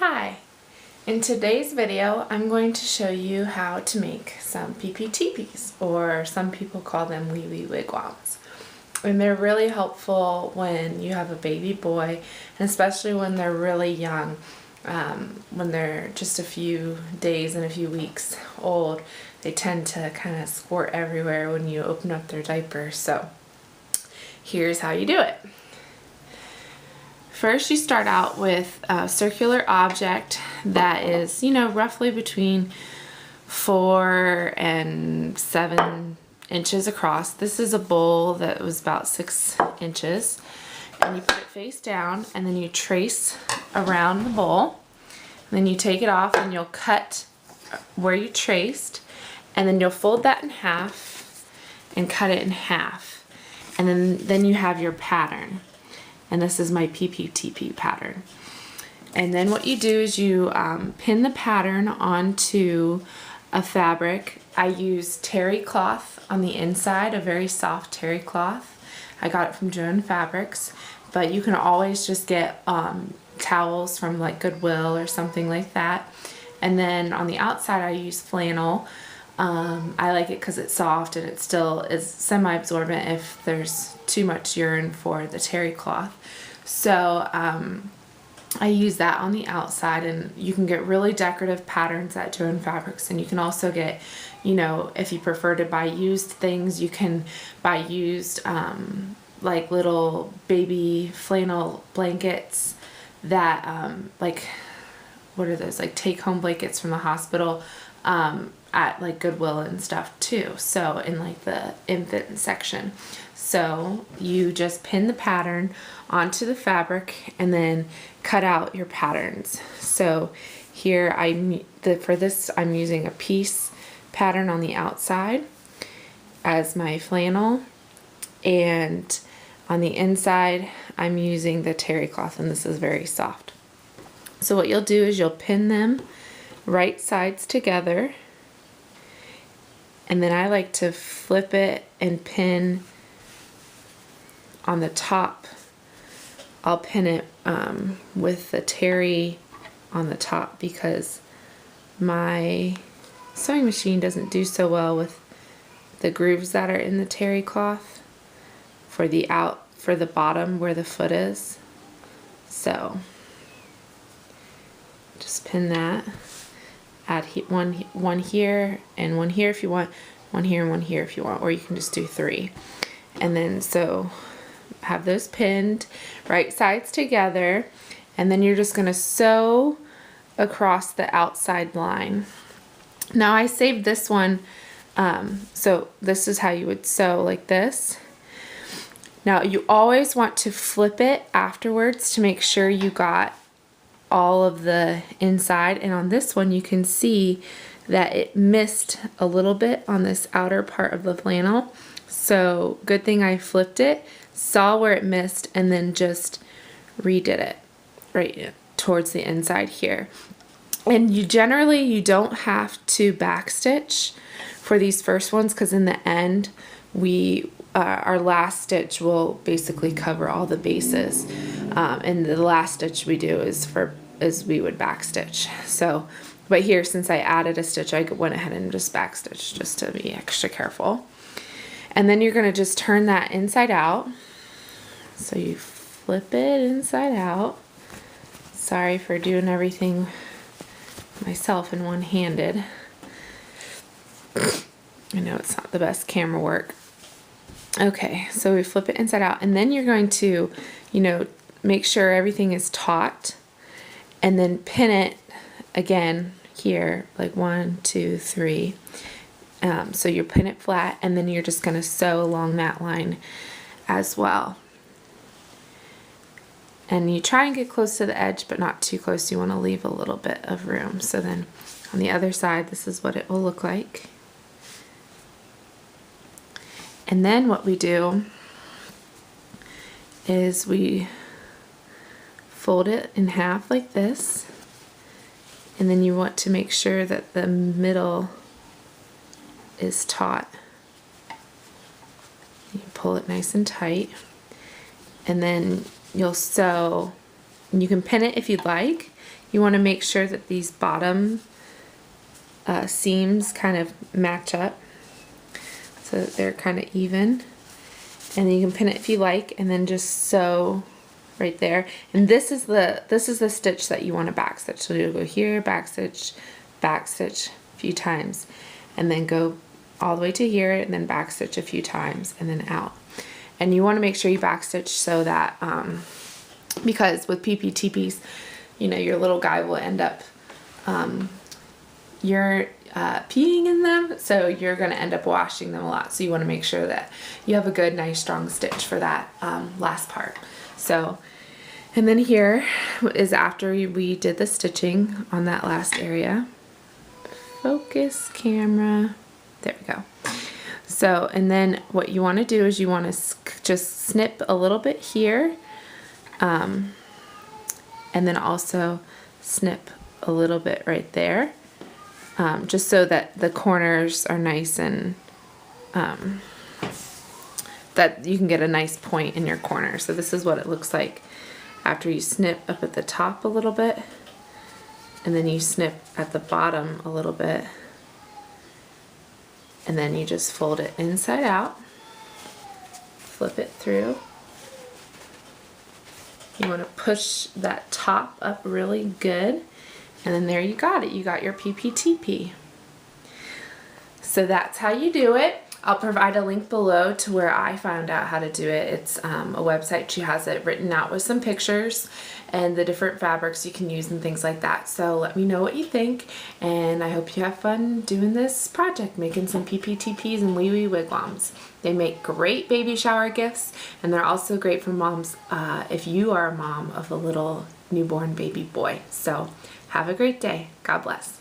Hi! In today's video I'm going to show you how to make some PPTPs, or some people call them Wee-Wee Wigwams. And they're really helpful when you have a baby boy, and especially when they're really young, when they're just a few days and a few weeks old. They tend to kind of squirt everywhere when you open up their diaper. So here's how you do it. First, you start out with a circular object that is, roughly between 4 and 7 inches across. This is a bowl that was about 6 inches. And you put it face down, and then you trace around the bowl. And then you take it off and you'll cut where you traced. And then you'll fold that in half and cut it in half. And then you have your pattern. And this is my PPTP pattern. And then what you do is you pin the pattern onto a fabric. I use terry cloth on the inside, a very soft terry cloth. I got it from Joan Fabrics, but you can always just get towels from like Goodwill or something like that. And then on the outside I use flannel. I like it because it's soft and it still is semi-absorbent if there's too much urine for the terry cloth. So I use that on the outside, and you can get really decorative patterns at Joan Fabrics, and you can also get, if you prefer to buy used things, you can buy used like little baby flannel blankets that like, what are those, like take-home blankets from the hospital, at like Goodwill and stuff too, so in like the infant section. So you just pin the pattern onto the fabric and then cut out your patterns. So here for this I'm using a piece pattern on the outside as my flannel, and on the inside I'm using the terry cloth, and this is very soft. So what you'll do is you'll pin them right sides together, and then I like to flip it and pin on the top. I'll pin it with the terry on the top because my sewing machine doesn't do so well with the grooves that are in the terry cloth for the bottom where the foot is. So just pin that. Add one here and one here if you want, one here and one here if you want, or you can just do 3. And then so have those pinned right sides together, and then you're just going to sew across the outside line. Now I saved this one, so this is how you would sew, like this. Now you always want to flip it afterwards to make sure you got all of the inside, and on this one you can see that it missed a little bit on this outer part of the flannel. So good thing I flipped it, saw where it missed, and then just redid it right towards the inside here. And you don't have to backstitch for these first ones, because in the end our last stitch will basically cover all the bases, and the last stitch we do is we would backstitch. So, but here, since I added a stitch, I went ahead and just backstitched just to be extra careful. And then you're going to just turn that inside out. So you flip it inside out. Sorry for doing everything myself and one-handed. I know it's not the best camera work. Okay, so we flip it inside out, and then you're going to, make sure everything is taut, and then pin it again here, like 1, 2, 3. So you pin it flat, and then you're just going to sew along that line as well. And you try and get close to the edge, but not too close. You want to leave a little bit of room. So then on the other side, this is what it will look like. And then what we do is we fold it in half like this, and then you want to make sure that the middle is taut. You pull it nice and tight, and then you'll sew. You can pin it if you'd like. You want to make sure that these bottom seams kind of match up so that they're kind of even. And then you can pin it if you like, and then just sew right there. And this is the stitch that you want to back stitch. So you'll go here, back stitch a few times, and then go all the way to here, and then back stitch a few times, and then out. And you want to make sure you back stitch so that because with PPTPs, you know, your little guy will end up you're peeing in them, so you're going to end up washing them a lot. So you want to make sure that you have a good, nice, strong stitch for that last part. So, and then here is after we did the stitching on that last area. Focus camera. There we go. So, and then what you want to do is you want to just snip a little bit here, and then also snip a little bit right there. Just so that the corners are nice and that you can get a nice point in your corner. So this is what it looks like after you snip up at the top a little bit, and then you snip at the bottom a little bit, and then you just fold it inside out, flip it through. You want to push that top up really good. And then there you got it. You got your PPTP. So that's how you do it. I'll provide a link below to where I found out how to do it. It's a website. She has it written out with some pictures and the different fabrics you can use and things like that. So let me know what you think, and I hope you have fun doing this project, making some PPTPs and Wee-Wee Wigwams. They make great baby shower gifts, and they're also great for moms if you are a mom of a little newborn baby boy. So have a great day. God bless.